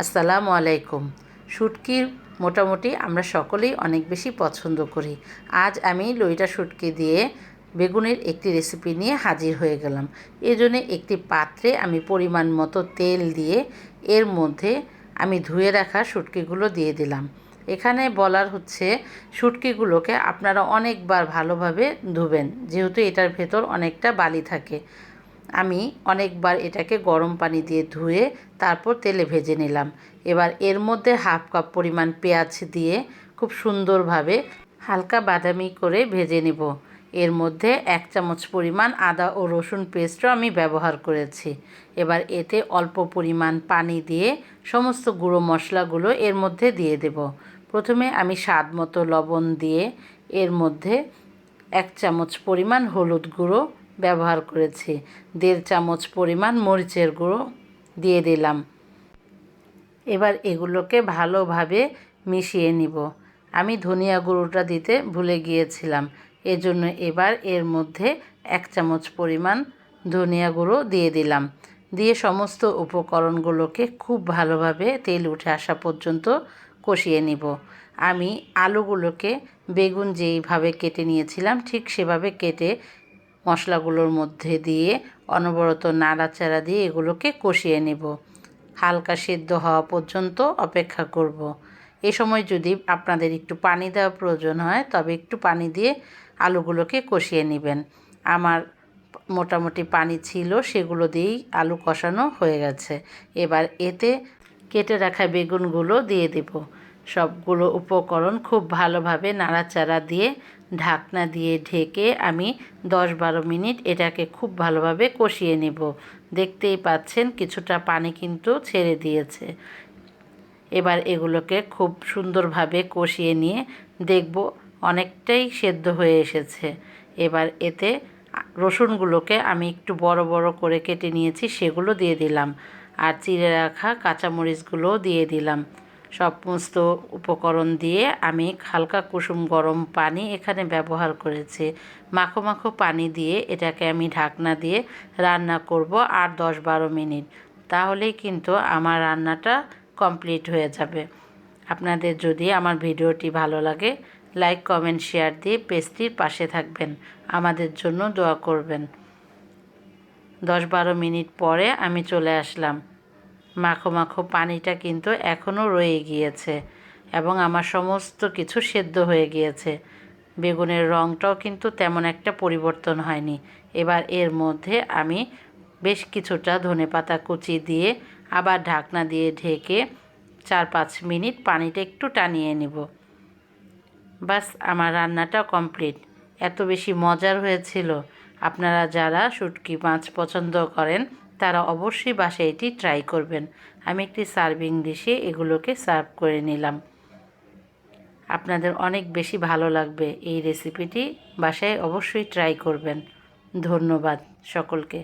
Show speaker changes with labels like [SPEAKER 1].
[SPEAKER 1] আসসালামু আলাইকুম। শুটকি মোটামুটি আমরা সকলেই অনেক বেশি পছন্দ করি। আজ আমি লইটা শুটকি দিয়ে বেগুনের একটি রেসিপি নিয়ে হাজির হয়ে গেলাম। এজন্য একটি পাত্রে আমি পরিমাণ মতো তেল দিয়ে এর মধ্যে আমি ধুয়ে রাখা শুটকিগুলো দিয়ে দিলাম। এখানে বলার হচ্ছে শুটকিগুলোকে আপনারা অনেকবার ভালোভাবে ধুবেন, যেহেতু এটার ভেতর অনেকটা বালি থাকে। আমি অনেকবার এটাকে গরম পানি দিয়ে ধুয়ে তারপর তেলে ভেজে নিলাম। এবার এর মধ্যে হাফ কাপ পরিমাণ পেঁয়াজ দিয়ে খুব সুন্দরভাবে হালকা বাদামি করে ভেজে নেব। এর মধ্যে 1 চামচ পরিমাণ আদা ও রসুন পেস্টও আমি ব্যবহার করেছি। এবার এতে অল্প পরিমাণ পানি দিয়ে সমস্ত গুঁড়ো মশলাগুলো এর মধ্যে দিয়ে দেব। প্রথমে আমি স্বাদ মতো লবণ দিয়ে এর মধ্যে 1 চামচ পরিমাণ হলুদ গুঁড়ো ব্যবহার করেছি। 1.5 চামচ পরিমাণ মরিচের গুঁড়ো দিয়ে দিলাম। এবার এগুলোকে ভালোভাবে মিশিয়ে নিব। আমি ধনিয়া গুঁড়োটা দিতে ভুলে গিয়েছিলাম, এজন্য এবার এর মধ্যে 1 চামচ পরিমাণ ধনিয়া গুঁড়ো দিয়ে দিলাম। দিয়ে সমস্ত উপকরণগুলোকে খুব ভালোভাবে তেল উঠে আসা পর্যন্ত কষিয়ে নিব। আমি আলুগুলোকে বেগুন যেইভাবে কেটে নিয়েছিলাম ঠিক সেভাবে কেটে মশলাগুলোর মধ্যে দিয়ে অনবরত নাড়াচাড়া দিয়ে এগুলোকে কষিয়ে নেব। হালকা সিদ্ধ হওয়া পর্যন্ত অপেক্ষা করব। এ সময় যদি আপনাদের একটু পানি দেওয়া প্রয়োজন হয় তবে একটু পানি দিয়ে আলুগুলোকে কষিয়ে নেবেন। আমার মোটামুটি পানি ছিল, সেগুলো দিয়েই আলু কষানো হয়ে গেছে। এবার এতে কেটে রাখা বেগুনগুলো দিয়ে দেব। সবগুলো উপকরণ খুব ভালোভাবে নাড়াচাড়া দিয়ে ঢাকনা দিয়ে ঢেকে আমি 10-12 মিনিট এটাকে খুব ভালোভাবে কষিয়ে নেব। দেখতেই পাচ্ছেন কিছুটা পানি কিন্তু ছেড়ে দিয়েছে। এবার এগুলোকে খুব সুন্দরভাবে কষিয়ে নিয়ে দেখব অনেকটাই সেদ্ধ হয়ে এসেছে। এবার এতে রসুনগুলোকে আমি একটু বড় বড় করে কেটে নিয়েছি, সেগুলো দিয়ে দিলাম। আর চিড়ে রাখা কাঁচামরিচগুলোও দিয়ে দিলাম। সমস্ত উপকরণ দিয়ে আমি হালকা কুসুম গরম পানি এখানে ব্যবহার করেছি। মাখো মাখো পানি দিয়ে এটাকে আমি ঢাকনা দিয়ে রান্না করব আর 10-12 মিনিট। তাহলেই কিন্তু আমার রান্নাটা কমপ্লিট হয়ে যাবে। আপনাদের যদি আমার ভিডিওটি ভালো লাগে লাইক কমেন্ট শেয়ার দিয়ে পেজটির পাশে থাকবেন, আমাদের জন্য দোয়া করবেন। 10-12 মিনিট পরে আমি চলে আসলাম। মাখো মাখো পানিটা কিন্তু এখনও রয়ে গিয়েছে এবং আমার সমস্ত কিছু সেদ্ধ হয়ে গিয়েছে। বেগুনের রঙটাও কিন্তু তেমন একটা পরিবর্তন হয়নি। এবার এর মধ্যে আমি বেশ কিছুটা ধনেপাতা কুচি দিয়ে আবার ঢাকনা দিয়ে ঢেকে 4-5 মিনিট পানিটা একটু টানিয়ে নেব। বাস, আমার রান্নাটা কমপ্লিট। এত বেশি মজার হয়েছিল। আপনারা যারা শুটকি মাছ পছন্দ করেন তারা অবশ্যই বাসায় এটি ট্রাই করবেন। আমি একটি সার্ভিং ডিশে এগুলোকে সার্ভ করে নিলাম। আপনাদের অনেক বেশি ভালো লাগবে এই রেসিপিটি। বাসায় অবশ্যই ট্রাই করবেন। ধন্যবাদ সকলকে।